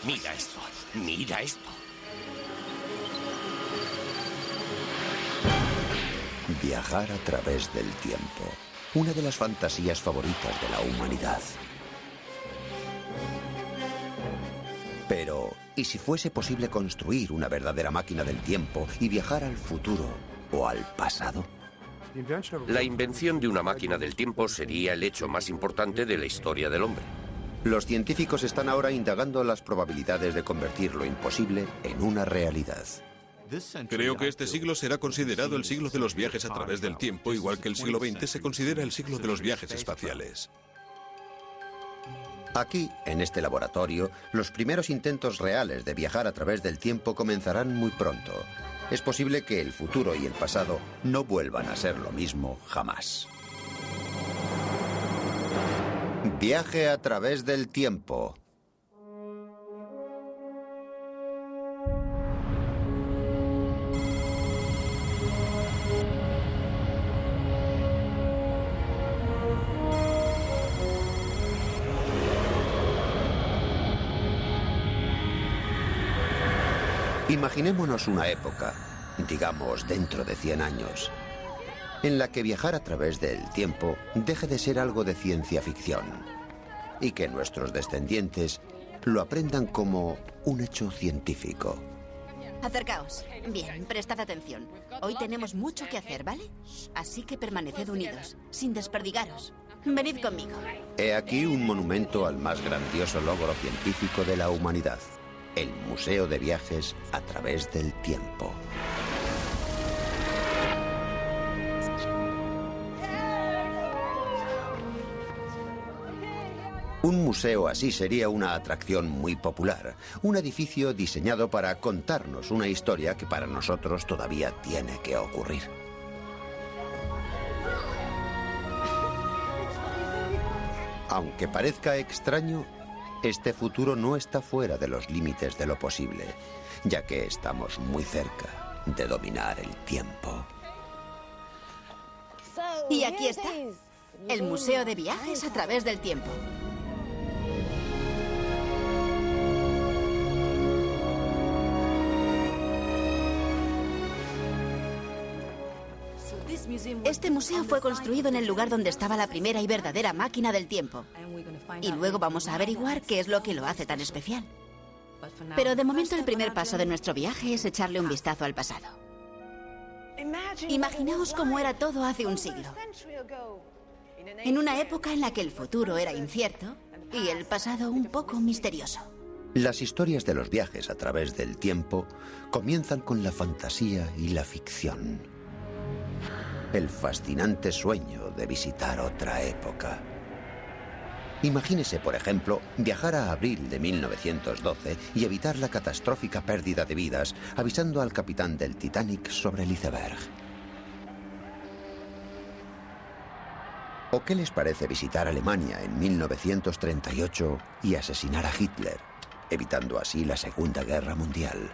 Mira esto. Mira esto. Viajar a través del tiempo. Una de las fantasías favoritas de la humanidad. Pero, ¿y si fuese posible construir una verdadera máquina del tiempo y viajar al futuro o al pasado? La invención de una máquina del tiempo sería el hecho más importante de la historia del hombre. Los científicos están ahora indagando las probabilidades de convertir lo imposible en una realidad. Creo que este siglo será considerado el siglo de los viajes a través del tiempo, igual que el siglo XX se considera el siglo de los viajes espaciales. Aquí, en este laboratorio, los primeros intentos reales de viajar a través del tiempo comenzarán muy pronto. Es posible que el futuro y el pasado no vuelvan a ser lo mismo jamás. Viaje a través del tiempo. Imaginémonos una época, digamos dentro de 100 años, en la que viajar a través del tiempo deje de ser algo de ciencia ficción y que nuestros descendientes lo aprendan como un hecho científico. Acercaos. Bien, prestad atención. Hoy tenemos mucho que hacer, ¿vale? Así que permaneced unidos, sin desperdigaros. Venid conmigo. He aquí un monumento al más grandioso logro científico de la humanidad. El Museo de Viajes a través del tiempo. Un museo así sería una atracción muy popular. Un edificio diseñado para contarnos una historia que para nosotros todavía tiene que ocurrir. Aunque parezca extraño, este futuro no está fuera de los límites de lo posible, ya que estamos muy cerca de dominar el tiempo. Y aquí está, el Museo de Viajes a través del tiempo. Este museo fue construido en el lugar donde estaba la primera y verdadera máquina del tiempo. Y luego vamos a averiguar qué es lo que lo hace tan especial. Pero de momento el primer paso de nuestro viaje es echarle un vistazo al pasado. Imaginaos cómo era todo hace un siglo. En una época en la que el futuro era incierto y el pasado un poco misterioso. Las historias de los viajes a través del tiempo comienzan con la fantasía y la ficción. El fascinante sueño de visitar otra época. Imagínese, por ejemplo, viajar a abril de 1912 y evitar la catastrófica pérdida de vidas, avisando al capitán del Titanic sobre el iceberg. ¿O qué les parece visitar Alemania en 1938 y asesinar a Hitler, evitando así la Segunda Guerra Mundial?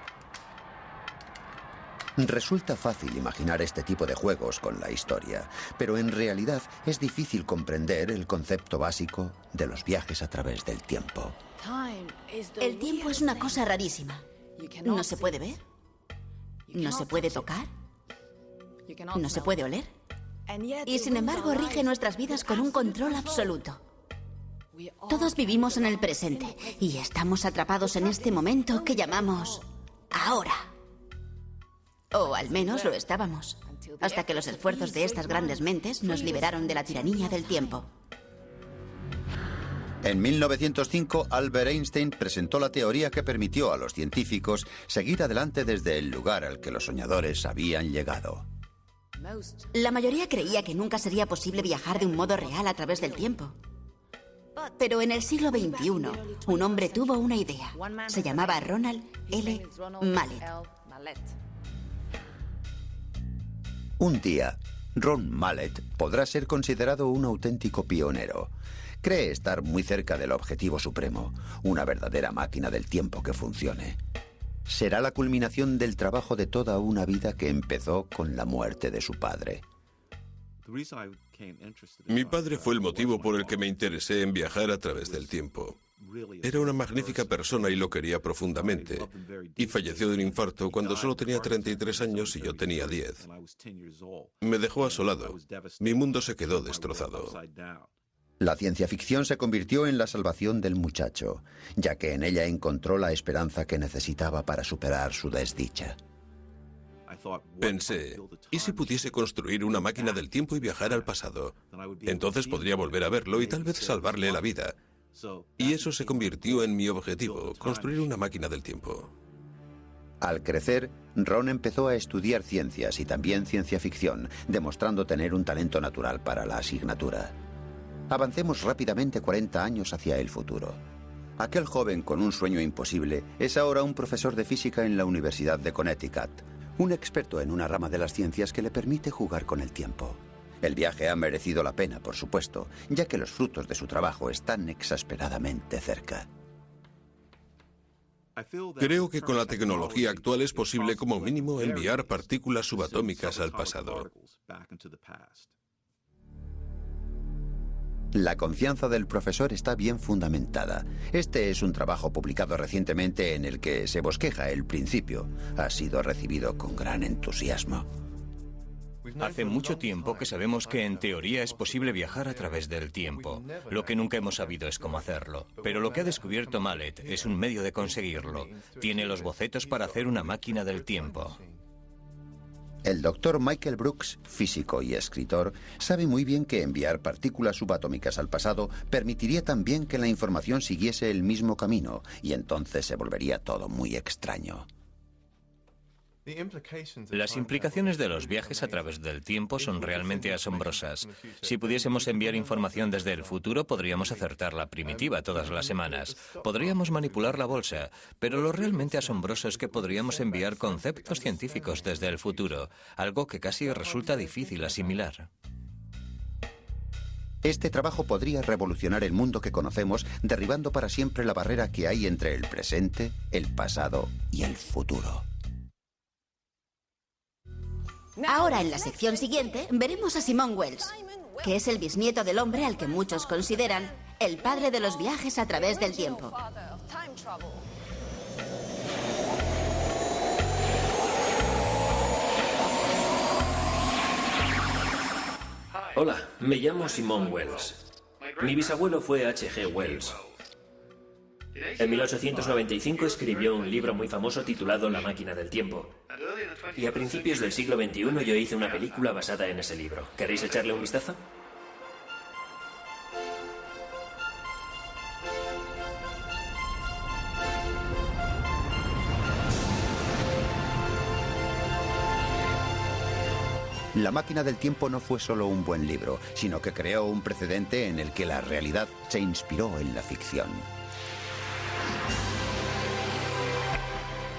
Resulta fácil imaginar este tipo de juegos con la historia, pero en realidad es difícil comprender el concepto básico de los viajes a través del tiempo. El tiempo es una cosa rarísima. No se puede ver, no se puede tocar, no se puede oler. Y sin embargo rige nuestras vidas con un control absoluto. Todos vivimos en el presente y estamos atrapados en este momento que llamamos ahora. O al menos lo estábamos, hasta que los esfuerzos de estas grandes mentes nos liberaron de la tiranía del tiempo. En 1905, Albert Einstein presentó la teoría que permitió a los científicos seguir adelante desde el lugar al que los soñadores habían llegado. La mayoría creía que nunca sería posible viajar de un modo real a través del tiempo. Pero en el siglo XXI, un hombre tuvo una idea. Se llamaba Ronald L. Mallet. Un día, Ron Mallet podrá ser considerado un auténtico pionero. Cree estar muy cerca del objetivo supremo, una verdadera máquina del tiempo que funcione. Será la culminación del trabajo de toda una vida que empezó con la muerte de su padre. Mi padre fue el motivo por el que me interesé en viajar a través del tiempo. Era una magnífica persona y lo quería profundamente. Y falleció de un infarto cuando solo tenía 33 años y yo tenía 10. Me dejó asolado. Mi mundo se quedó destrozado. La ciencia ficción se convirtió en la salvación del muchacho, ya que en ella encontró la esperanza que necesitaba para superar su desdicha. Pensé, ¿y si pudiese construir una máquina del tiempo y viajar al pasado? Entonces podría volver a verlo y tal vez salvarle la vida. Y eso se convirtió en mi objetivo, construir una máquina del tiempo. Al crecer, Ron empezó a estudiar ciencias y también ciencia ficción, demostrando tener un talento natural para la asignatura. Avancemos rápidamente 40 años hacia el futuro. Aquel joven con un sueño imposible es ahora un profesor de física en la Universidad de Connecticut, un experto en una rama de las ciencias que le permite jugar con el tiempo. El viaje ha merecido la pena, por supuesto, ya que los frutos de su trabajo están exasperadamente cerca. Creo que con la tecnología actual es posible como mínimo enviar partículas subatómicas al pasado. La confianza del profesor está bien fundamentada. Este es un trabajo publicado recientemente en el que se bosqueja el principio. Ha sido recibido con gran entusiasmo. Hace mucho tiempo que sabemos que en teoría es posible viajar a través del tiempo. Lo que nunca hemos sabido es cómo hacerlo. Pero lo que ha descubierto Mallet es un medio de conseguirlo. Tiene los bocetos para hacer una máquina del tiempo. El doctor Michael Brooks, físico y escritor, sabe muy bien que enviar partículas subatómicas al pasado permitiría también que la información siguiese el mismo camino, y entonces se volvería todo muy extraño. Las implicaciones de los viajes a través del tiempo son realmente asombrosas. Si pudiésemos enviar información desde el futuro, podríamos acertar la primitiva todas las semanas. Podríamos manipular la bolsa, pero lo realmente asombroso es que podríamos enviar conceptos científicos desde el futuro, algo que casi resulta difícil asimilar. Este trabajo podría revolucionar el mundo que conocemos, derribando para siempre la barrera que hay entre el presente, el pasado y el futuro. Ahora, en la sección siguiente, veremos a Simon Wells, que es el bisnieto del hombre al que muchos consideran el padre de los viajes a través del tiempo. Hola, me llamo Simon Wells. Mi bisabuelo fue H.G. Wells. En 1895 escribió un libro muy famoso titulado La máquina del tiempo. Y a principios del siglo XXI yo hice una película basada en ese libro. ¿Queréis echarle un vistazo? La máquina del tiempo no fue solo un buen libro, sino que creó un precedente en el que la realidad se inspiró en la ficción.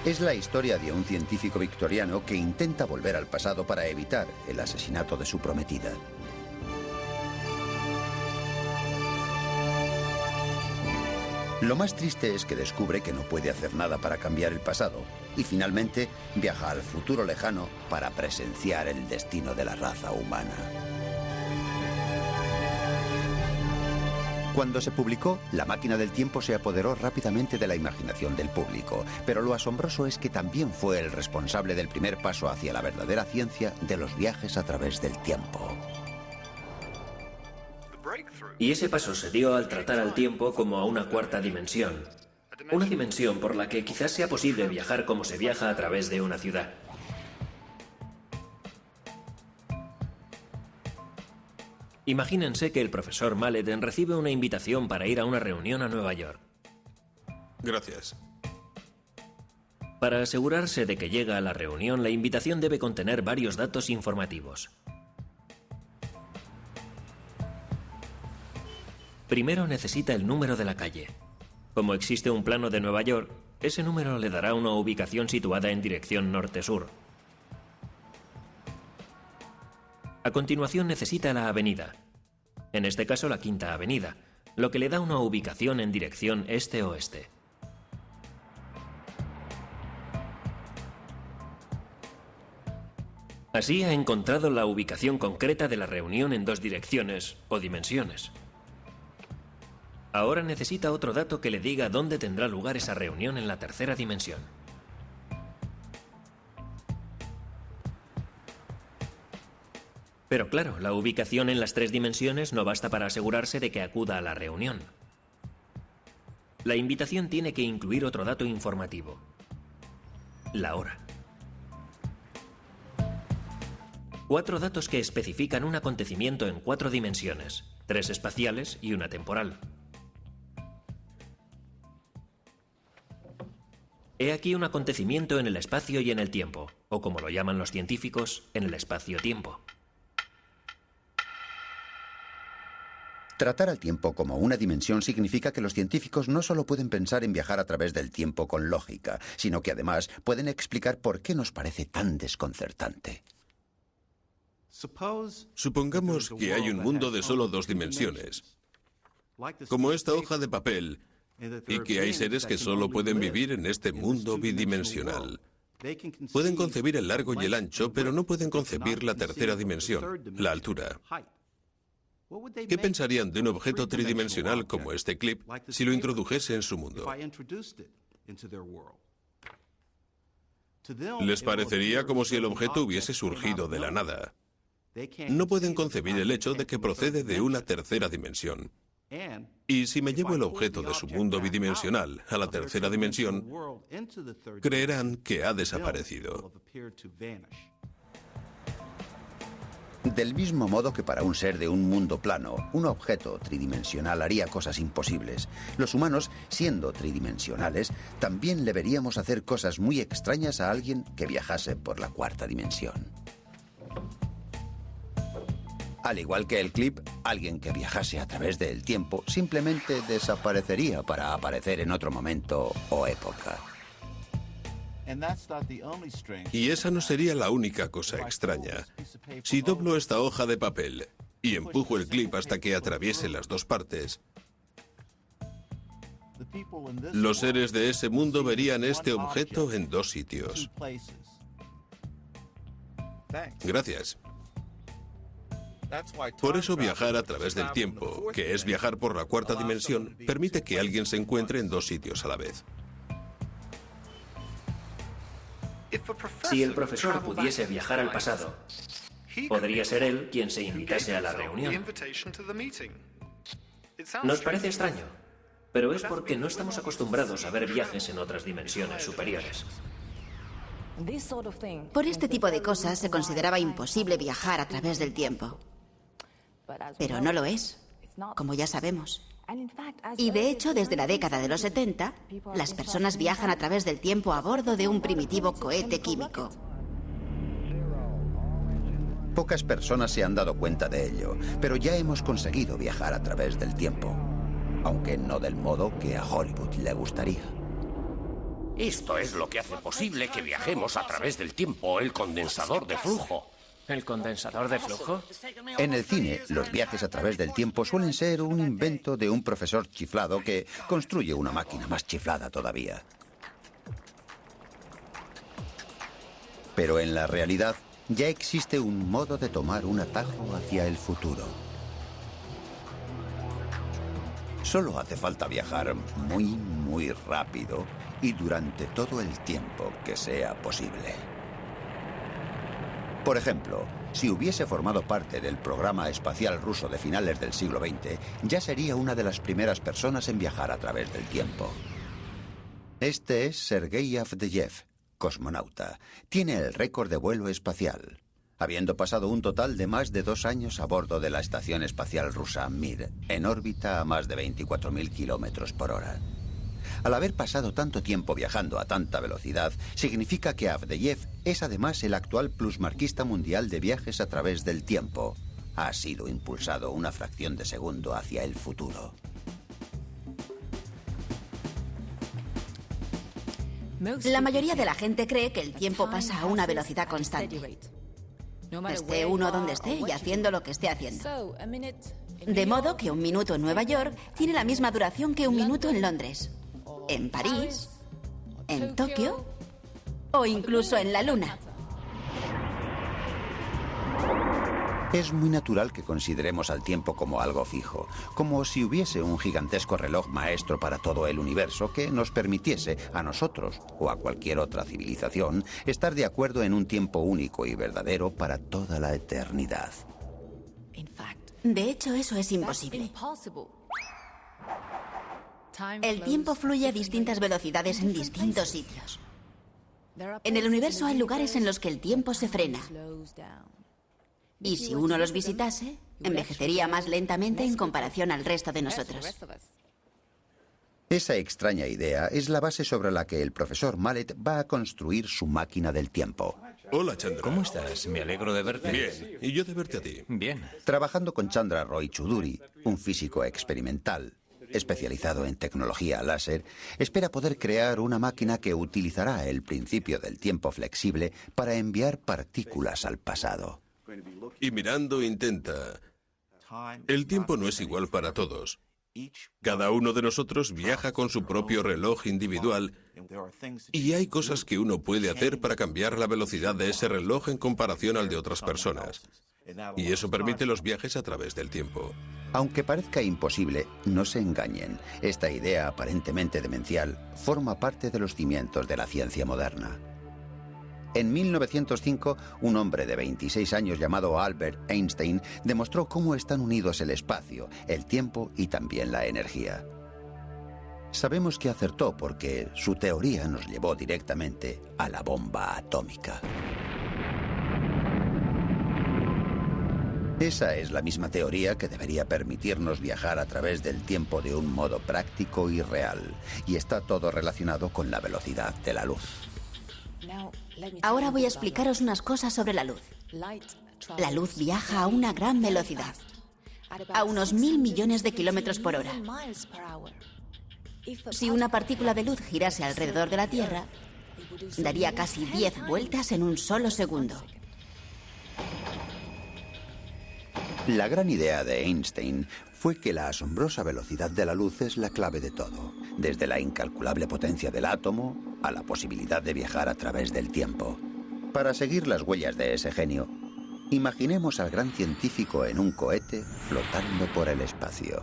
Es la historia de un científico victoriano que intenta volver al pasado para evitar el asesinato de su prometida. Lo más triste es que descubre que no puede hacer nada para cambiar el pasado y finalmente viaja al futuro lejano para presenciar el destino de la raza humana. Cuando se publicó, La máquina del tiempo se apoderó rápidamente de la imaginación del público, pero lo asombroso es que también fue el responsable del primer paso hacia la verdadera ciencia de los viajes a través del tiempo. Y ese paso se dio al tratar al tiempo como a una cuarta dimensión. Una dimensión por la que quizás sea posible viajar como se viaja a través de una ciudad. Imagínense que el profesor Mallet recibe una invitación para ir a una reunión a Nueva York. Gracias. Para asegurarse de que llega a la reunión, la invitación debe contener varios datos informativos. Primero necesita el número de la calle. Como existe un plano de Nueva York, ese número le dará una ubicación situada en dirección norte-sur. A continuación necesita la avenida, en este caso la Quinta Avenida, lo que le da una ubicación en dirección este-oeste. Así ha encontrado la ubicación concreta de la reunión en dos direcciones o dimensiones. Ahora necesita otro dato que le diga dónde tendrá lugar esa reunión en la tercera dimensión. Pero claro, la ubicación en las 3 dimensiones no basta para asegurarse de que acuda a la reunión. La invitación tiene que incluir otro dato informativo: la hora. 4 datos que especifican un acontecimiento en 4 dimensiones, 3 espaciales y una temporal. He aquí un acontecimiento en el espacio y en el tiempo, o como lo llaman los científicos, en el espacio-tiempo. Tratar al tiempo como una dimensión significa que los científicos no solo pueden pensar en viajar a través del tiempo con lógica, sino que además pueden explicar por qué nos parece tan desconcertante. Supongamos que hay un mundo de solo 2 dimensiones, como esta hoja de papel, y que hay seres que solo pueden vivir en este mundo bidimensional. Pueden concebir el largo y el ancho, pero no pueden concebir la tercera dimensión, la altura. ¿Qué pensarían de un objeto tridimensional como este clip si lo introdujese en su mundo? Les parecería como si el objeto hubiese surgido de la nada. No pueden concebir el hecho de que procede de una tercera dimensión. Y si me llevo el objeto de su mundo bidimensional a la tercera dimensión, creerán que ha desaparecido. Del mismo modo que para un ser de un mundo plano, un objeto tridimensional haría cosas imposibles, los humanos, siendo tridimensionales, también le veríamos hacer cosas muy extrañas a alguien que viajase por la 4ª dimensión. Al igual que el clip, alguien que viajase a través del tiempo simplemente desaparecería para aparecer en otro momento o época. Y esa no sería la única cosa extraña. Si doblo esta hoja de papel y empujo el clip hasta que atraviese las 2 partes, los seres de ese mundo verían este objeto en 2 sitios. Gracias. Por eso viajar a través del tiempo, que es viajar por la 4ª dimensión, permite que alguien se encuentre en 2 sitios a la vez. Si el profesor pudiese viajar al pasado, podría ser él quien se invitase a la reunión. Nos parece extraño, pero es porque no estamos acostumbrados a ver viajes en otras dimensiones superiores. Por este tipo de cosas se consideraba imposible viajar a través del tiempo. Pero no lo es, como ya sabemos. Y de hecho, desde la década de los 70, las personas viajan a través del tiempo a bordo de un primitivo cohete químico. Pocas personas se han dado cuenta de ello, pero ya hemos conseguido viajar a través del tiempo, aunque no del modo que a Hollywood le gustaría. Esto es lo que hace posible que viajemos a través del tiempo, el condensador de flujo. ¿El condensador de flujo? En el cine, los viajes a través del tiempo suelen ser un invento de un profesor chiflado que construye una máquina más chiflada todavía. Pero en la realidad, ya existe un modo de tomar un atajo hacia el futuro. Solo hace falta viajar muy, muy rápido y durante todo el tiempo que sea posible. Por ejemplo, si hubiese formado parte del programa espacial ruso de finales del siglo XX, ya sería una de las primeras personas en viajar a través del tiempo. Este es Sergei Avdeyev, cosmonauta. Tiene el récord de vuelo espacial, habiendo pasado un total de más de 2 años a bordo de la estación espacial rusa Mir, en órbita a más de 24.000 kilómetros por hora. Al haber pasado tanto tiempo viajando a tanta velocidad, significa que Avdeyev es además el actual plusmarquista mundial de viajes a través del tiempo. Ha sido impulsado una fracción de segundo hacia el futuro. La mayoría de la gente cree que el tiempo pasa a una velocidad constante. Esté uno donde esté y haciendo lo que esté haciendo. De modo que un minuto en Nueva York tiene la misma duración que un minuto en Londres, en París, en Tokio o incluso en la Luna. Es muy natural que consideremos al tiempo como algo fijo, como si hubiese un gigantesco reloj maestro para todo el universo que nos permitiese a nosotros o a cualquier otra civilización estar de acuerdo en un tiempo único y verdadero para toda la eternidad. De hecho, eso es imposible. El tiempo fluye a distintas velocidades en distintos sitios. En el universo hay lugares en los que el tiempo se frena. Y si uno los visitase, envejecería más lentamente en comparación al resto de nosotros. Esa extraña idea es la base sobre la que el profesor Mallet va a construir su máquina del tiempo. Hola, Chandra. ¿Cómo estás? Me alegro de verte. Bien, y yo de verte a ti. Bien. Trabajando con Chandra Roy Choudhury, un físico experimental especializado en tecnología láser, espera poder crear una máquina que utilizará el principio del tiempo flexible para enviar partículas al pasado. Y mirando intenta... El tiempo no es igual para todos. Cada uno de nosotros viaja con su propio reloj individual y hay cosas que uno puede hacer para cambiar la velocidad de ese reloj en comparación al de otras personas. Y eso permite los viajes a través del tiempo. Aunque parezca imposible, no se engañen. Esta idea aparentemente demencial forma parte de los cimientos de la ciencia moderna. En 1905, un hombre de 26 años llamado Albert Einstein demostró cómo están unidos el espacio, el tiempo y también la energía. Sabemos que acertó porque su teoría nos llevó directamente a la bomba atómica. Esa es la misma teoría que debería permitirnos viajar a través del tiempo de un modo práctico y real, y está todo relacionado con la velocidad de la luz. Ahora voy a explicaros unas cosas sobre la luz. La luz viaja a una gran velocidad, a unos 1000 millones de kilómetros por hora. Si una partícula de luz girase alrededor de la Tierra, daría casi 10 vueltas en un solo segundo. La gran idea de Einstein fue que la asombrosa velocidad de la luz es la clave de todo, desde la incalculable potencia del átomo a la posibilidad de viajar a través del tiempo. Para seguir las huellas de ese genio, imaginemos al gran científico en un cohete flotando por el espacio.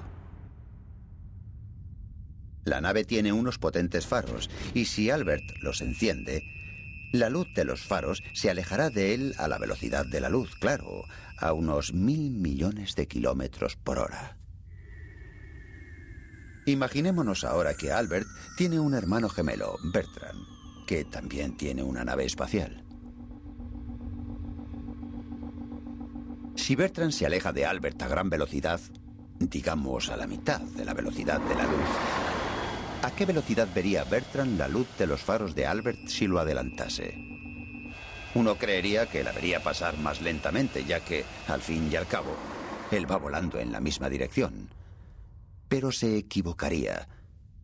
La nave tiene unos potentes faros y si Albert los enciende, la luz de los faros se alejará de él a la velocidad de la luz, claro, a unos 1000 millones de kilómetros por hora. Imaginémonos ahora que Albert tiene un hermano gemelo, Bertrand, que también tiene una nave espacial. Si Bertrand se aleja de Albert a gran velocidad, digamos a la mitad de la velocidad de la luz, ¿a qué velocidad vería Bertrand la luz de los faros de Albert si lo adelantase? Uno creería que la vería pasar más lentamente, ya que, al fin y al cabo, él va volando en la misma dirección. Pero se equivocaría.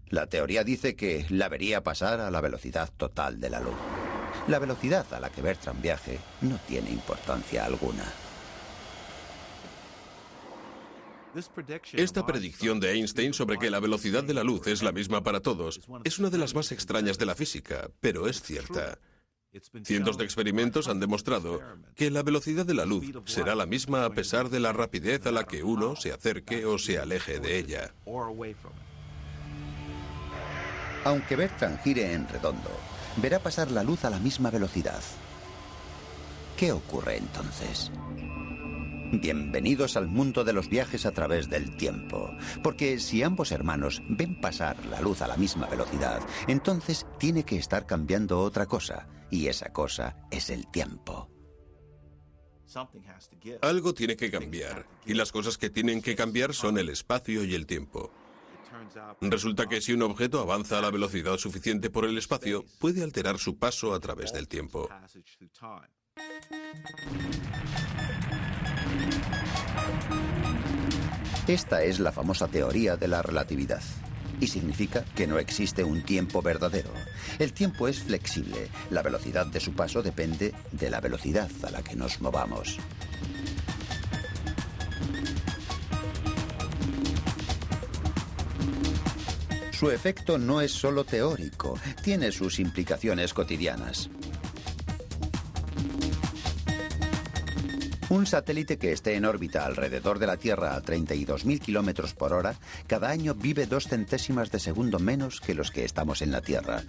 La teoría dice que la vería pasar a la velocidad total de la luz. La velocidad a la que Bertrand viaje no tiene importancia alguna. Esta predicción de Einstein sobre que la velocidad de la luz es la misma para todos es una de las más extrañas de la física, pero es cierta. Cientos de experimentos han demostrado que la velocidad de la luz será la misma a pesar de la rapidez a la que uno se acerque o se aleje de ella. Aunque Bertrand gire en redondo, verá pasar la luz a la misma velocidad. ¿Qué ocurre entonces? Bienvenidos al mundo de los viajes a través del tiempo. Porque si ambos hermanos ven pasar la luz a la misma velocidad, entonces tiene que estar cambiando otra cosa. Y esa cosa es el tiempo. Algo tiene que cambiar. Y las cosas que tienen que cambiar son el espacio y el tiempo. Resulta que si un objeto avanza a la velocidad suficiente por el espacio, puede alterar su paso a través del tiempo. Esta es la famosa teoría de la relatividad. Y significa que no existe un tiempo verdadero. El tiempo es flexible. La velocidad de su paso depende de la velocidad a la que nos movamos. Su efecto no es solo teórico, tiene sus implicaciones cotidianas. Un satélite que esté en órbita alrededor de la Tierra a 32.000 kilómetros por hora, cada año vive 2 centésimas de segundo menos que los que estamos en la Tierra.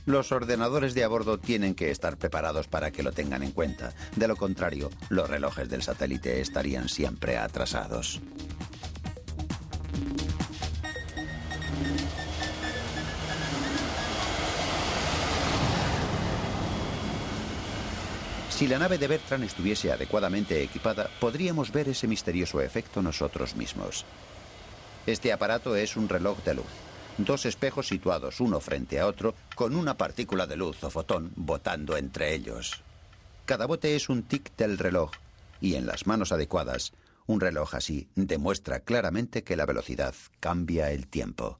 Los ordenadores de a bordo tienen que estar preparados para que lo tengan en cuenta. De lo contrario, los relojes del satélite estarían siempre atrasados. Si la nave de Bertrand estuviese adecuadamente equipada, podríamos ver ese misterioso efecto nosotros mismos. Este aparato es un reloj de luz. 2 espejos situados uno frente a otro, con una partícula de luz o fotón botando entre ellos. Cada bote es un tic del reloj, y en las manos adecuadas, un reloj así demuestra claramente que la velocidad cambia el tiempo.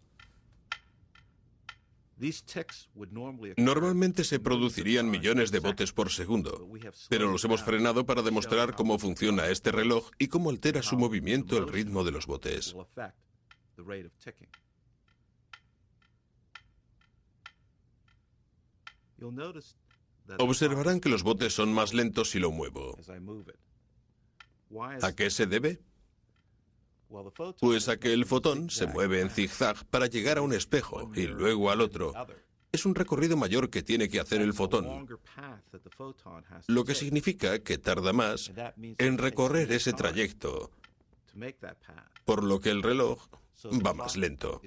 Normalmente se producirían millones de botes por segundo, pero los hemos frenado para demostrar cómo funciona este reloj y cómo altera su movimiento el ritmo de los botes. Observarán que los botes son más lentos si lo muevo. ¿A qué se debe? Pues a que el fotón se mueve en zigzag para llegar a un espejo y luego al otro. Es un recorrido mayor que tiene que hacer el fotón, lo que significa que tarda más en recorrer ese trayecto, por lo que el reloj va más lento.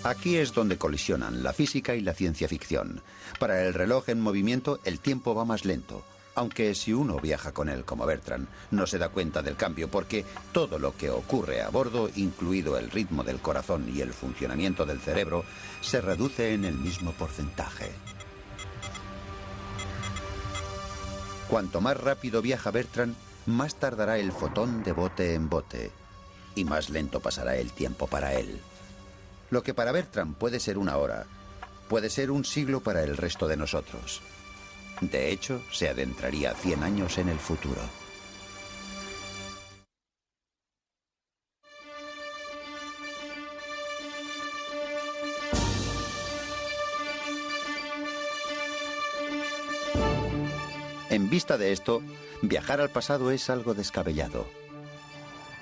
Aquí es donde colisionan la física y la ciencia ficción. Para el reloj en movimiento, el tiempo va más lento. Aunque si uno viaja con él como Bertrand, no se da cuenta del cambio porque todo lo que ocurre a bordo, incluido el ritmo del corazón y el funcionamiento del cerebro, se reduce en el mismo porcentaje. Cuanto más rápido viaja Bertrand, más tardará el fotón de bote en bote y más lento pasará el tiempo para él. Lo que para Bertrand puede ser una hora, puede ser un siglo para el resto de nosotros. De hecho, se adentraría 100 años en el futuro. En vista de esto, viajar al pasado es algo descabellado.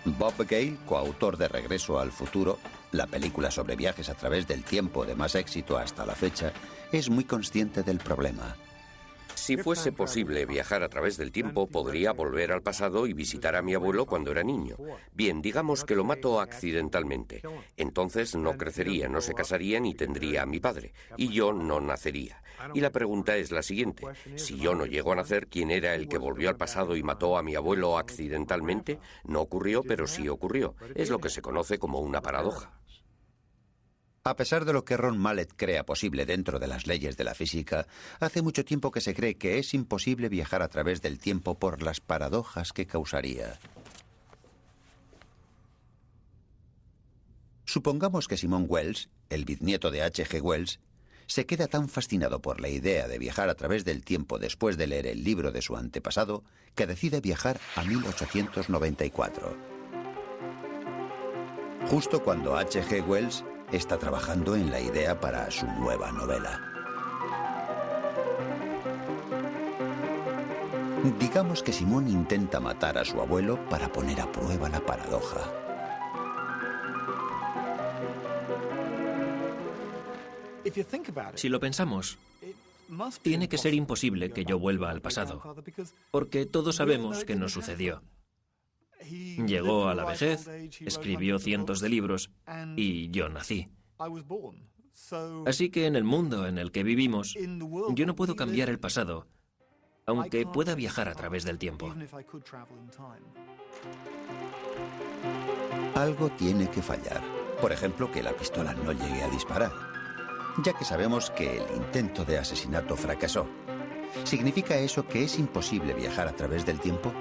Bob Gale, coautor de Regreso al futuro, la película sobre viajes a través del tiempo de más éxito hasta la fecha, es muy consciente del problema. Si fuese posible viajar a través del tiempo, podría volver al pasado y visitar a mi abuelo cuando era niño. Bien, digamos que lo mato accidentalmente. Entonces no crecería, no se casaría ni tendría a mi padre. Y yo no nacería. Y la pregunta es la siguiente. Si yo no llego a nacer, ¿quién era el que volvió al pasado y mató a mi abuelo accidentalmente? No ocurrió, pero sí ocurrió. Es lo que se conoce como una paradoja. A pesar de lo que Ron Mallett crea posible dentro de las leyes de la física, hace mucho tiempo que se cree que es imposible viajar a través del tiempo por las paradojas que causaría. Supongamos que Simon Wells, el bisnieto de H.G. Wells, se queda tan fascinado por la idea de viajar a través del tiempo después de leer el libro de su antepasado que decide viajar a 1894. Justo cuando H.G. Wells está trabajando en la idea para su nueva novela. Digamos que Simón intenta matar a su abuelo para poner a prueba la paradoja. Si lo pensamos, tiene que ser imposible que yo vuelva al pasado, porque todos sabemos que no sucedió. Llegó a la vejez, escribió cientos de libros y yo nací. Así que en el mundo en el que vivimos, yo no puedo cambiar el pasado, aunque pueda viajar a través del tiempo. Algo tiene que fallar. Por ejemplo, que la pistola no llegue a disparar, ya que sabemos que el intento de asesinato fracasó. ¿Significa eso que es imposible viajar a través del tiempo?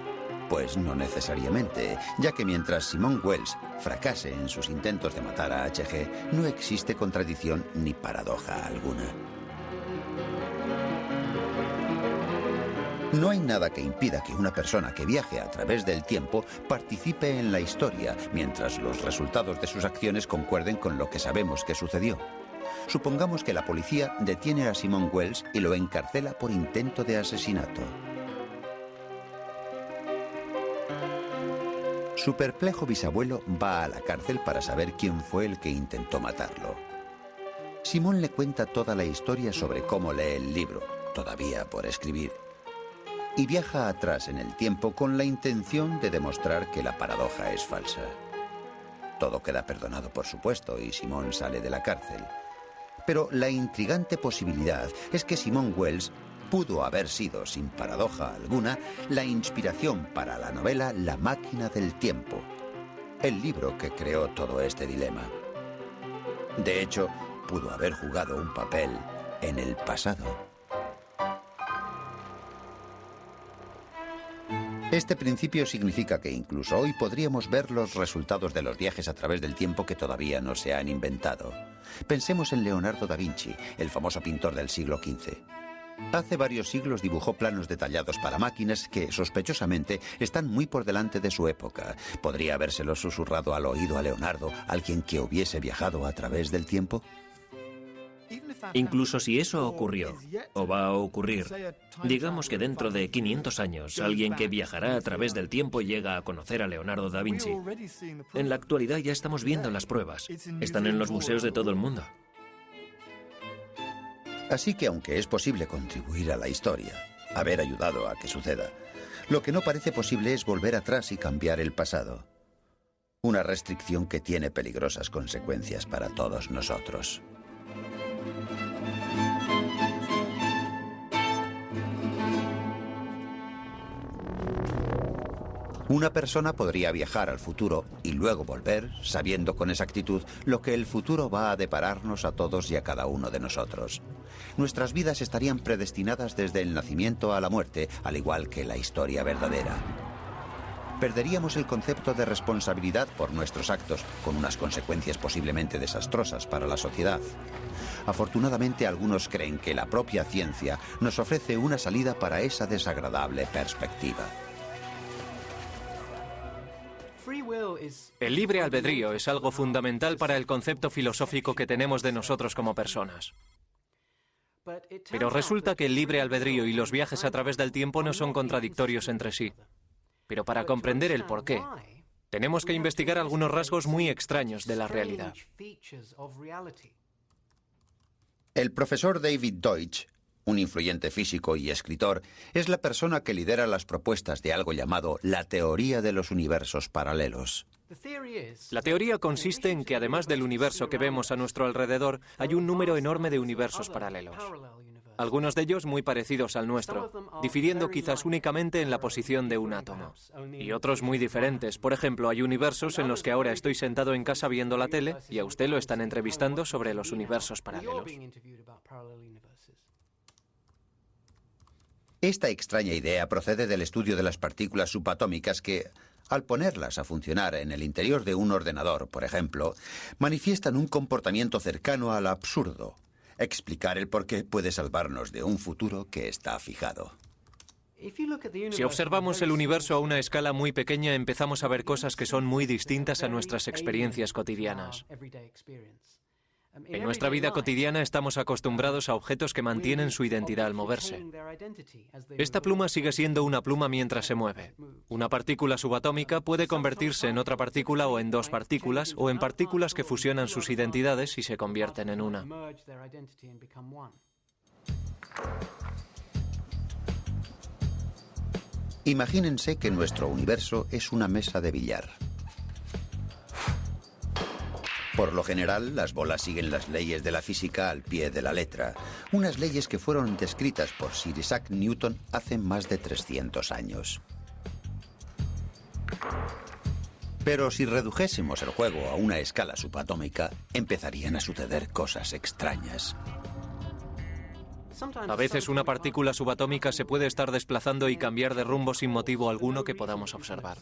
Pues no necesariamente, ya que mientras Simon Wells fracase en sus intentos de matar a H.G., no existe contradicción ni paradoja alguna. No hay nada que impida que una persona que viaje a través del tiempo participe en la historia, mientras los resultados de sus acciones concuerden con lo que sabemos que sucedió. Supongamos que la policía detiene a Simon Wells y lo encarcela por intento de asesinato. Su perplejo bisabuelo va a la cárcel para saber quién fue el que intentó matarlo. Simon le cuenta toda la historia sobre cómo lee el libro, todavía por escribir, y viaja atrás en el tiempo con la intención de demostrar que la paradoja es falsa. Todo queda perdonado, por supuesto, y Simon sale de la cárcel. Pero la intrigante posibilidad es que Simon Wells pudo haber sido, sin paradoja alguna, la inspiración para la novela La máquina del tiempo, el libro que creó todo este dilema. De hecho, pudo haber jugado un papel en el pasado. Este principio significa que incluso hoy podríamos ver los resultados de los viajes a través del tiempo que todavía no se han inventado. Pensemos en Leonardo da Vinci, el famoso pintor del siglo XV. Hace varios siglos dibujó planos detallados para máquinas que, sospechosamente, están muy por delante de su época. ¿Podría habérselos susurrado al oído a Leonardo alguien que hubiese viajado a través del tiempo? Incluso si eso ocurrió, o va a ocurrir, digamos que dentro de 500 años alguien que viajará a través del tiempo llega a conocer a Leonardo da Vinci. En la actualidad ya estamos viendo las pruebas. Están en los museos de todo el mundo. Así que aunque es posible contribuir a la historia, haber ayudado a que suceda, lo que no parece posible es volver atrás y cambiar el pasado. Una restricción que tiene peligrosas consecuencias para todos nosotros. Una persona podría viajar al futuro y luego volver, sabiendo con exactitud lo que el futuro va a depararnos a todos y a cada uno de nosotros. Nuestras vidas estarían predestinadas desde el nacimiento a la muerte, al igual que la historia verdadera. Perderíamos el concepto de responsabilidad por nuestros actos, con unas consecuencias posiblemente desastrosas para la sociedad. Afortunadamente, algunos creen que la propia ciencia nos ofrece una salida para esa desagradable perspectiva. El libre albedrío es algo fundamental para el concepto filosófico que tenemos de nosotros como personas. Pero resulta que el libre albedrío y los viajes a través del tiempo no son contradictorios entre sí. Pero para comprender el porqué, tenemos que investigar algunos rasgos muy extraños de la realidad. El profesor David Deutsch, un influyente físico y escritor, es la persona que lidera las propuestas de algo llamado la teoría de los universos paralelos. La teoría consiste en que además del universo que vemos a nuestro alrededor, hay un número enorme de universos paralelos. Algunos de ellos muy parecidos al nuestro, difiriendo quizás únicamente en la posición de un átomo. Y otros muy diferentes. Por ejemplo, hay universos en los que ahora estoy sentado en casa viendo la tele y a usted lo están entrevistando sobre los universos paralelos. Esta extraña idea procede del estudio de las partículas subatómicas que, al ponerlas a funcionar en el interior de un ordenador, por ejemplo, manifiestan un comportamiento cercano al absurdo. Explicar el porqué puede salvarnos de un futuro que está fijado. Si observamos el universo a una escala muy pequeña, empezamos a ver cosas que son muy distintas a nuestras experiencias cotidianas. En nuestra vida cotidiana estamos acostumbrados a objetos que mantienen su identidad al moverse. Esta pluma sigue siendo una pluma mientras se mueve. Una partícula subatómica puede convertirse en otra partícula o en dos partículas o en partículas que fusionan sus identidades y se convierten en una. Imagínense que nuestro universo es una mesa de billar. Por lo general, las bolas siguen las leyes de la física al pie de la letra, unas leyes que fueron descritas por Sir Isaac Newton hace más de 300 años. Pero si redujésemos el juego a una escala subatómica, empezarían a suceder cosas extrañas. A veces una partícula subatómica se puede estar desplazando y cambiar de rumbo sin motivo alguno que podamos observar.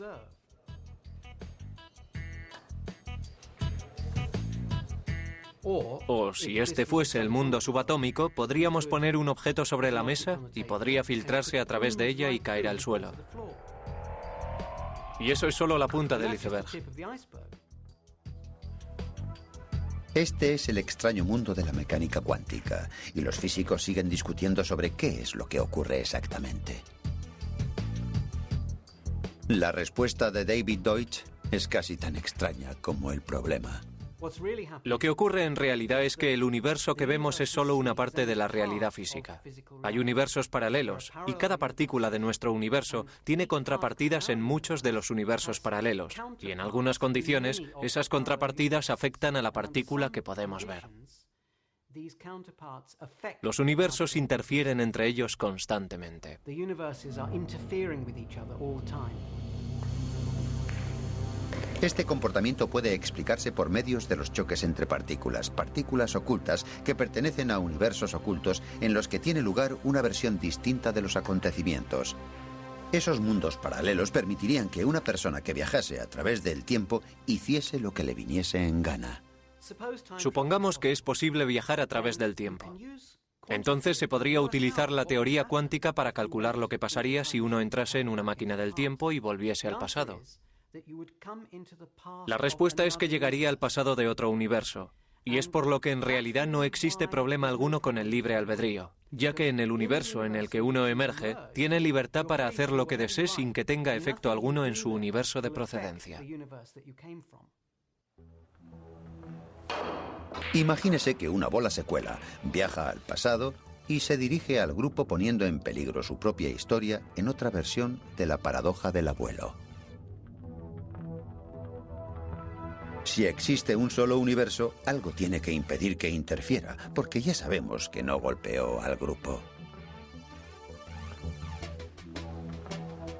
O si este fuese el mundo subatómico, podríamos poner un objeto sobre la mesa y podría filtrarse a través de ella y caer al suelo. Y eso es solo la punta del iceberg. Este es el extraño mundo de la mecánica cuántica, y los físicos siguen discutiendo sobre qué es lo que ocurre exactamente. La respuesta de David Deutsch es casi tan extraña como el problema. Lo que ocurre en realidad es que el universo que vemos es solo una parte de la realidad física. Hay universos paralelos, y cada partícula de nuestro universo tiene contrapartidas en muchos de los universos paralelos, y en algunas condiciones esas contrapartidas afectan a la partícula que podemos ver. Los universos interfieren entre ellos constantemente. Este comportamiento puede explicarse por medios de los choques entre partículas ocultas que pertenecen a universos ocultos en los que tiene lugar una versión distinta de los acontecimientos. Esos mundos paralelos permitirían que una persona que viajase a través del tiempo hiciese lo que le viniese en gana. Supongamos que es posible viajar a través del tiempo. Entonces se podría utilizar la teoría cuántica para calcular lo que pasaría si uno entrase en una máquina del tiempo y volviese al pasado. La respuesta es que llegaría al pasado de otro universo, y es por lo que en realidad no existe problema alguno con el libre albedrío, ya que en el universo en el que uno emerge, tiene libertad para hacer lo que desee sin que tenga efecto alguno en su universo de procedencia. Imagínese que una bola se cuela, viaja al pasado y se dirige al grupo poniendo en peligro su propia historia en otra versión de la paradoja del abuelo. Si existe un solo universo, algo tiene que impedir que interfiera, porque ya sabemos que no golpeó al grupo.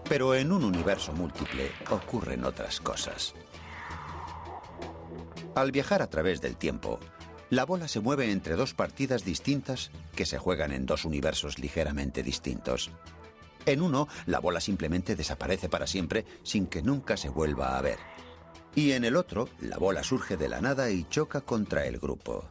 Pero en un universo múltiple ocurren otras cosas. Al viajar a través del tiempo, la bola se mueve entre dos partidas distintas que se juegan en dos universos ligeramente distintos. En uno, la bola simplemente desaparece para siempre sin que nunca se vuelva a ver. Y en el otro, la bola surge de la nada y choca contra el grupo.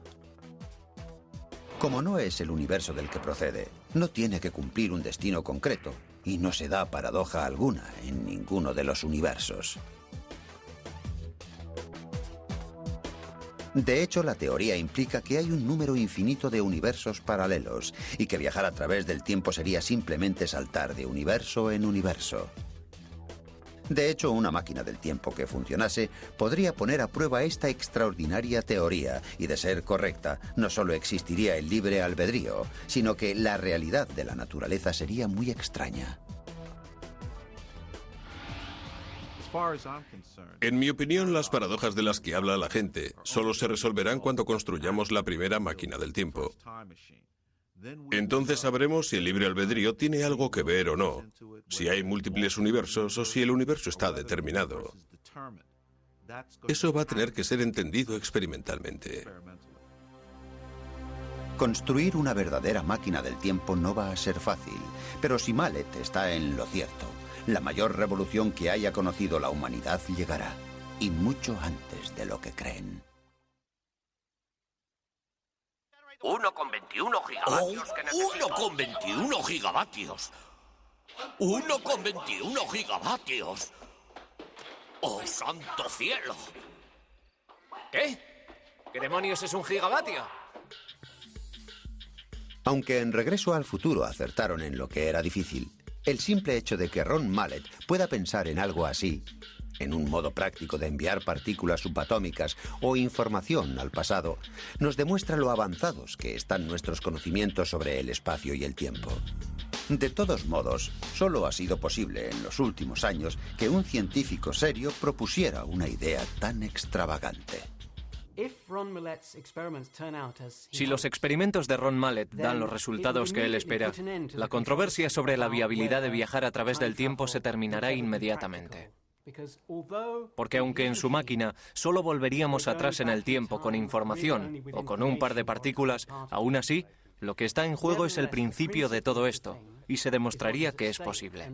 Como no es el universo del que procede, no tiene que cumplir un destino concreto, y no se da paradoja alguna en ninguno de los universos. De hecho, la teoría implica que hay un número infinito de universos paralelos, y que viajar a través del tiempo sería simplemente saltar de universo en universo. De hecho, una máquina del tiempo que funcionase podría poner a prueba esta extraordinaria teoría y, de ser correcta, no solo existiría el libre albedrío, sino que la realidad de la naturaleza sería muy extraña. En mi opinión, las paradojas de las que habla la gente solo se resolverán cuando construyamos la primera máquina del tiempo. Entonces sabremos si el libre albedrío tiene algo que ver o no, si hay múltiples universos o si el universo está determinado. Eso va a tener que ser entendido experimentalmente. Construir una verdadera máquina del tiempo no va a ser fácil, pero si Mallet está en lo cierto, la mayor revolución que haya conocido la humanidad llegará, y mucho antes de lo que creen. 1,21 gigavatios. Oh, 1,21 gigavatios. 1,21 gigavatios. ¡Oh, santo cielo! ¿Qué? ¿Qué demonios es un gigavatio? Aunque en Regreso al Futuro acertaron en lo que era difícil, el simple hecho de que Ron Mallet pueda pensar en algo así, en un modo práctico de enviar partículas subatómicas o información al pasado, nos demuestra lo avanzados que están nuestros conocimientos sobre el espacio y el tiempo. De todos modos, solo ha sido posible en los últimos años que un científico serio propusiera una idea tan extravagante. Si los experimentos de Ron Mallet dan los resultados que él espera, la controversia sobre la viabilidad de viajar a través del tiempo se terminará inmediatamente. Porque aunque en su máquina solo volveríamos atrás en el tiempo con información o con un par de partículas, aún así, lo que está en juego es el principio de todo esto, y se demostraría que es posible.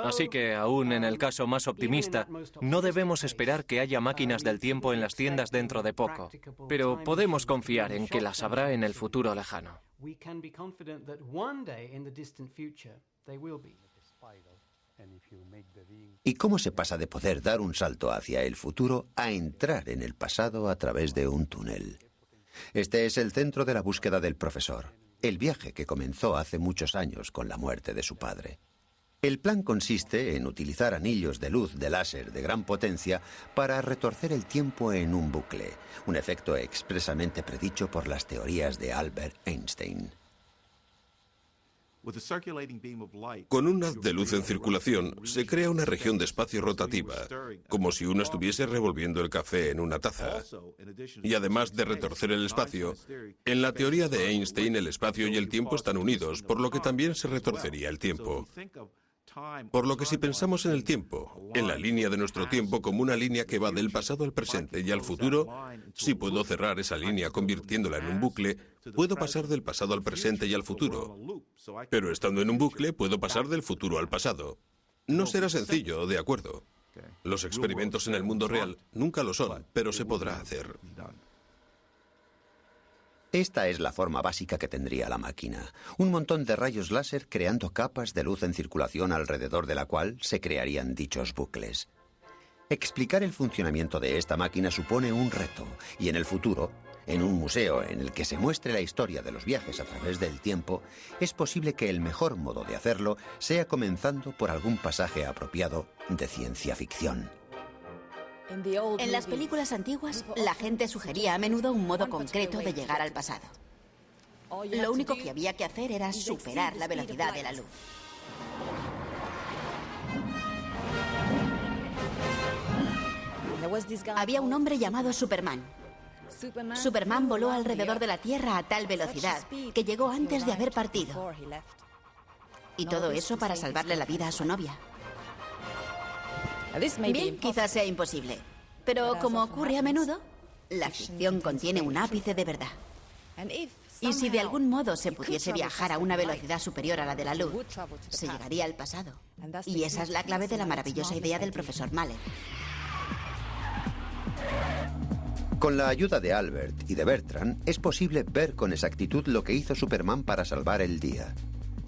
Así que, aún en el caso más optimista, no debemos esperar que haya máquinas del tiempo en las tiendas dentro de poco, pero podemos confiar en que las habrá en el futuro lejano. ¿Y cómo se pasa de poder dar un salto hacia el futuro a entrar en el pasado a través de un túnel? Este es el centro de la búsqueda del profesor, el viaje que comenzó hace muchos años con la muerte de su padre. El plan consiste en utilizar anillos de luz de láser de gran potencia para retorcer el tiempo en un bucle, un efecto expresamente predicho por las teorías de Albert Einstein. Con un haz de luz en circulación se crea una región de espacio rotativa, como si uno estuviese revolviendo el café en una taza. Y además de retorcer el espacio, en la teoría de Einstein el espacio y el tiempo están unidos, por lo que también se retorcería el tiempo. Por lo que si pensamos en el tiempo, en la línea de nuestro tiempo como una línea que va del pasado al presente y al futuro, si puedo cerrar esa línea convirtiéndola en un bucle, puedo pasar del pasado al presente y al futuro. Pero estando en un bucle, puedo pasar del futuro al pasado. No será sencillo, de acuerdo. Los experimentos en el mundo real nunca lo son, pero se podrá hacer. Esta es la forma básica que tendría la máquina. Un montón de rayos láser creando capas de luz en circulación alrededor de la cual se crearían dichos bucles. Explicar el funcionamiento de esta máquina supone un reto, y en el futuro, en un museo en el que se muestre la historia de los viajes a través del tiempo, es posible que el mejor modo de hacerlo sea comenzando por algún pasaje apropiado de ciencia ficción. En las películas antiguas, la gente sugería a menudo un modo concreto de llegar al pasado. Lo único que había que hacer era superar la velocidad de la luz. Había un hombre llamado Superman. Superman voló alrededor de la Tierra a tal velocidad que llegó antes de haber partido. Y todo eso para salvarle la vida a su novia. Bien, quizás sea imposible, pero como ocurre a menudo, la ficción contiene un ápice de verdad. Y si de algún modo se pudiese viajar a una velocidad superior a la de la luz, se llegaría al pasado. Y esa es la clave de la maravillosa idea del profesor Mahler. Con la ayuda de Albert y de Bertrand, es posible ver con exactitud lo que hizo Superman para salvar el día.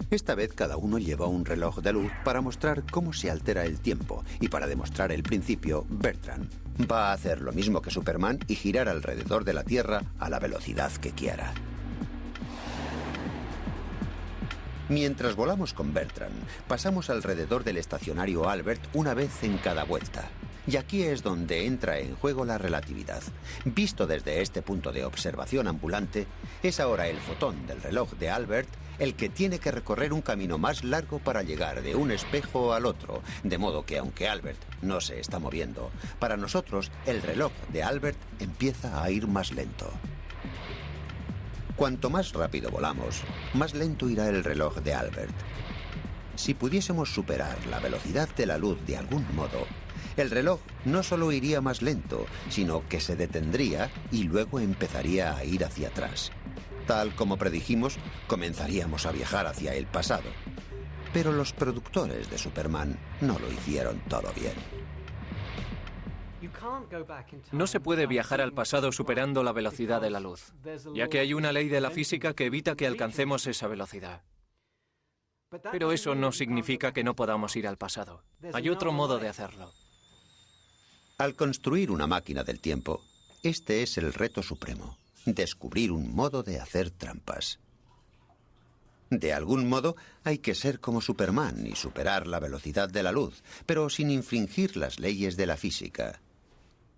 Esta vez cada uno lleva un reloj de luz para mostrar cómo se altera el tiempo, y para demostrar el principio, Bertrand va a hacer lo mismo que Superman y girar alrededor de la Tierra a la velocidad que quiera. Mientras volamos con Bertrand, pasamos alrededor del estacionario Albert una vez en cada vuelta. Y aquí es donde entra en juego la relatividad. Visto desde este punto de observación ambulante, es ahora el fotón del reloj de Albert el que tiene que recorrer un camino más largo para llegar de un espejo al otro, de modo que aunque Albert no se está moviendo, para nosotros el reloj de Albert empieza a ir más lento. Cuanto más rápido volamos, más lento irá el reloj de Albert. Si pudiésemos superar la velocidad de la luz de algún modo, el reloj no solo iría más lento, sino que se detendría y luego empezaría a ir hacia atrás. Tal como predijimos, comenzaríamos a viajar hacia el pasado. Pero los productores de Superman no lo hicieron todo bien. No se puede viajar al pasado superando la velocidad de la luz, ya que hay una ley de la física que evita que alcancemos esa velocidad. Pero eso no significa que no podamos ir al pasado. Hay otro modo de hacerlo. Al construir una máquina del tiempo, este es el reto supremo: descubrir un modo de hacer trampas. De algún modo, hay que ser como Superman y superar la velocidad de la luz, pero sin infringir las leyes de la física.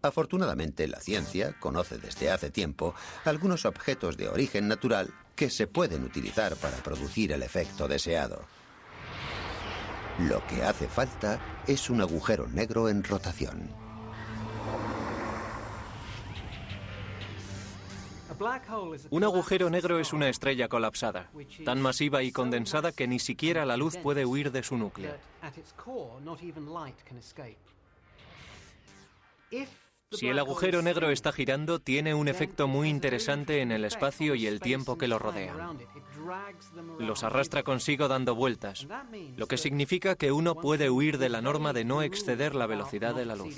Afortunadamente, la ciencia conoce desde hace tiempo algunos objetos de origen natural que se pueden utilizar para producir el efecto deseado. Lo que hace falta es un agujero negro en rotación. Un agujero negro es una estrella colapsada, tan masiva y condensada que ni siquiera la luz puede huir de su núcleo. Si el agujero negro está girando, tiene un efecto muy interesante en el espacio y el tiempo que lo rodean. Los arrastra consigo dando vueltas, lo que significa que uno puede huir de la norma de no exceder la velocidad de la luz.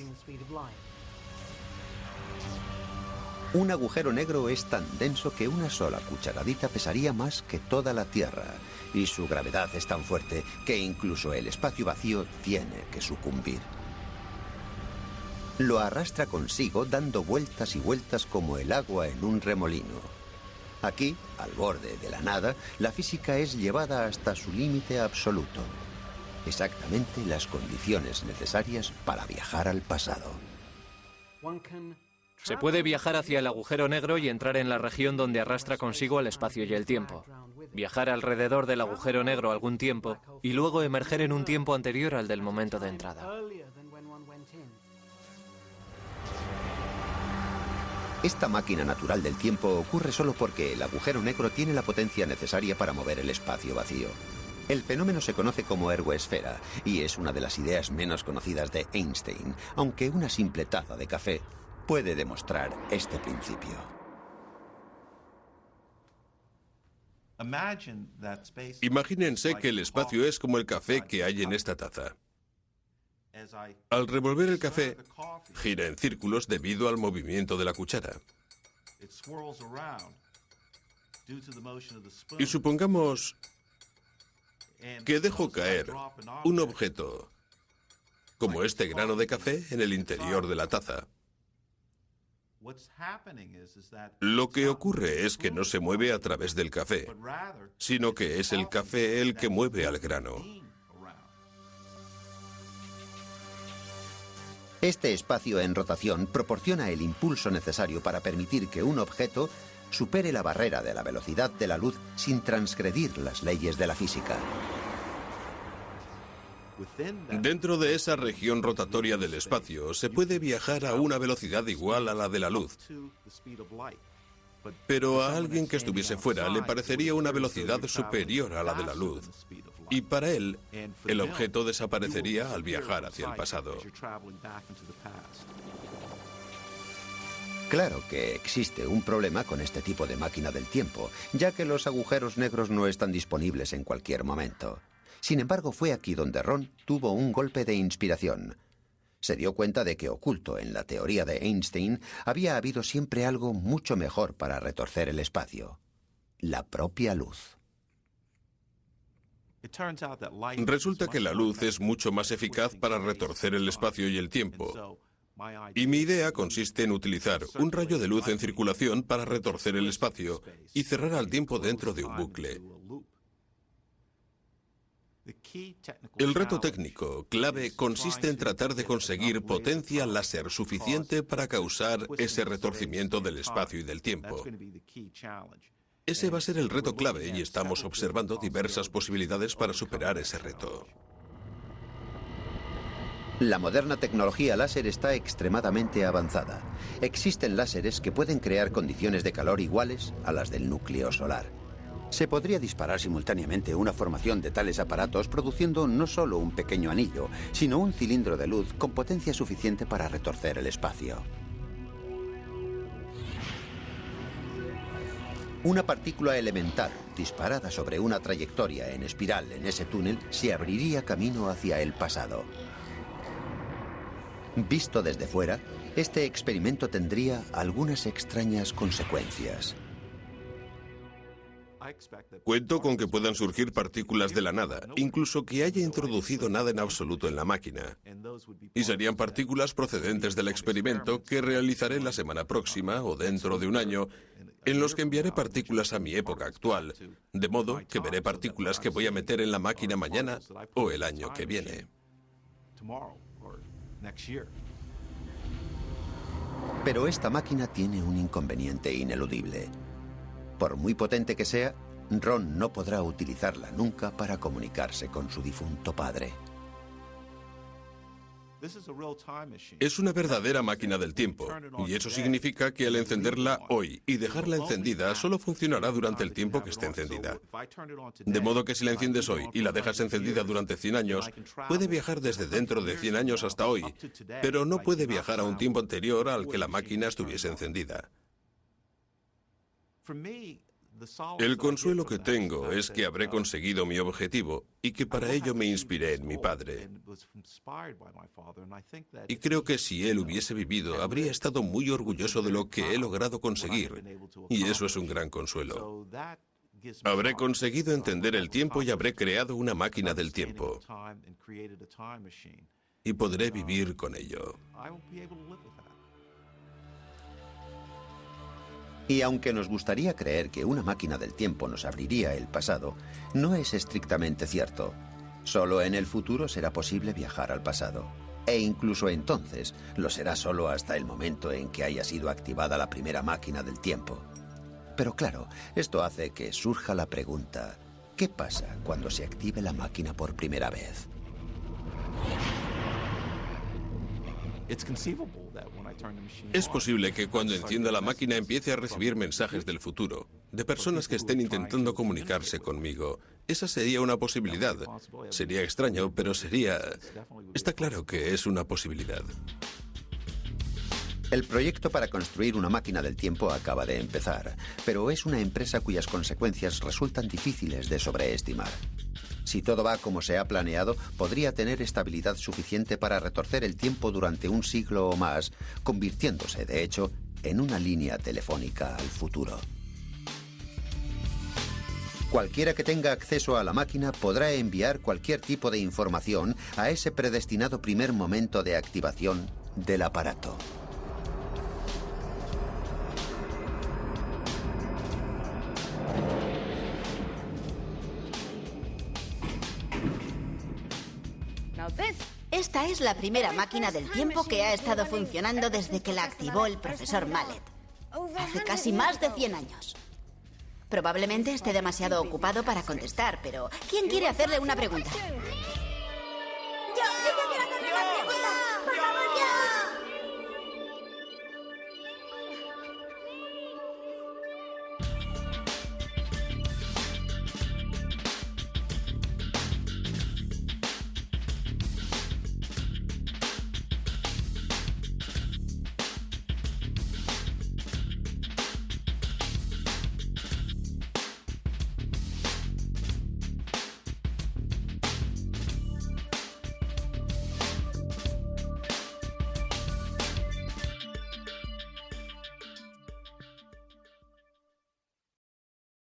Un agujero negro es tan denso que una sola cucharadita pesaría más que toda la Tierra, y su gravedad es tan fuerte que incluso el espacio vacío tiene que sucumbir. Lo arrastra consigo dando vueltas y vueltas como el agua en un remolino. Aquí, al borde de la nada, la física es llevada hasta su límite absoluto. Exactamente las condiciones necesarias para viajar al pasado. Se puede viajar hacia el agujero negro y entrar en la región donde arrastra consigo el espacio y el tiempo. Viajar alrededor del agujero negro algún tiempo y luego emerger en un tiempo anterior al del momento de entrada. Esta máquina natural del tiempo ocurre solo porque el agujero negro tiene la potencia necesaria para mover el espacio vacío. El fenómeno se conoce como ergoesfera y es una de las ideas menos conocidas de Einstein, aunque una simple taza de café puede demostrar este principio. Imagínense que el espacio es como el café que hay en esta taza. Al revolver el café, gira en círculos debido al movimiento de la cuchara. Y supongamos que dejo caer un objeto como este grano de café en el interior de la taza. Lo que ocurre es que no se mueve a través del café, sino que es el café el que mueve al grano. Este espacio en rotación proporciona el impulso necesario para permitir que un objeto supere la barrera de la velocidad de la luz sin transgredir las leyes de la física. Dentro de esa región rotatoria del espacio se puede viajar a una velocidad igual a la de la luz. Pero a alguien que estuviese fuera le parecería una velocidad superior a la de la luz. Y para él, el objeto desaparecería al viajar hacia el pasado. Claro que existe un problema con este tipo de máquina del tiempo, ya que los agujeros negros no están disponibles en cualquier momento. Sin embargo, fue aquí donde Ron tuvo un golpe de inspiración. Se dio cuenta de que oculto en la teoría de Einstein había habido siempre algo mucho mejor para retorcer el espacio: la propia luz. Resulta que la luz es mucho más eficaz para retorcer el espacio y el tiempo. Y mi idea consiste en utilizar un rayo de luz en circulación para retorcer el espacio y cerrar al tiempo dentro de un bucle. El reto técnico clave consiste en tratar de conseguir potencia láser suficiente para causar ese retorcimiento del espacio y del tiempo. Ese va a ser el reto clave y estamos observando diversas posibilidades para superar ese reto. La moderna tecnología láser está extremadamente avanzada. Existen láseres que pueden crear condiciones de calor iguales a las del núcleo solar. Se podría disparar simultáneamente una formación de tales aparatos produciendo no solo un pequeño anillo, sino un cilindro de luz con potencia suficiente para retorcer el espacio. Una partícula elemental disparada sobre una trayectoria en espiral en ese túnel se abriría camino hacia el pasado. Visto desde fuera, este experimento tendría algunas extrañas consecuencias. Cuento con que puedan surgir partículas de la nada, incluso que haya introducido nada en absoluto en la máquina. Y serían partículas procedentes del experimento que realizaré la semana próxima o dentro de un año, en los que enviaré partículas a mi época actual, de modo que veré partículas que voy a meter en la máquina mañana o el año que viene. Pero esta máquina tiene un inconveniente ineludible. Por muy potente que sea, Ron no podrá utilizarla nunca para comunicarse con su difunto padre. Es una verdadera máquina del tiempo, y eso significa que al encenderla hoy y dejarla encendida solo funcionará durante el tiempo que esté encendida. De modo que si la enciendes hoy y la dejas encendida durante 100 años, puede viajar desde dentro de 100 años hasta hoy, pero no puede viajar a un tiempo anterior al que la máquina estuviese encendida. El consuelo que tengo es que habré conseguido mi objetivo y que para ello me inspiré en mi padre. Y creo que si él hubiese vivido, habría estado muy orgulloso de lo que he logrado conseguir. Y eso es un gran consuelo. Habré conseguido entender el tiempo y habré creado una máquina del tiempo. Y podré vivir con ello. Y aunque nos gustaría creer que una máquina del tiempo nos abriría el pasado, no es estrictamente cierto. Solo en el futuro será posible viajar al pasado. E incluso entonces lo será solo hasta el momento en que haya sido activada la primera máquina del tiempo. Pero claro, esto hace que surja la pregunta: ¿qué pasa cuando se active la máquina por primera vez? Es posible que cuando encienda la máquina empiece a recibir mensajes del futuro, de personas que estén intentando comunicarse conmigo. Esa sería una posibilidad. Sería extraño, pero sería... Está claro que es una posibilidad. El proyecto para construir una máquina del tiempo acaba de empezar, pero es una empresa cuyas consecuencias resultan difíciles de sobreestimar. Si todo va como se ha planeado, podría tener estabilidad suficiente para retorcer el tiempo durante un siglo o más, convirtiéndose, de hecho, en una línea telefónica al futuro. Cualquiera que tenga acceso a la máquina podrá enviar cualquier tipo de información a ese predestinado primer momento de activación del aparato. Esta es la primera máquina del tiempo que ha estado funcionando desde que la activó el profesor Mallet, hace casi más de 100 años. Probablemente esté demasiado ocupado para contestar, pero ¿quién quiere hacerle una pregunta?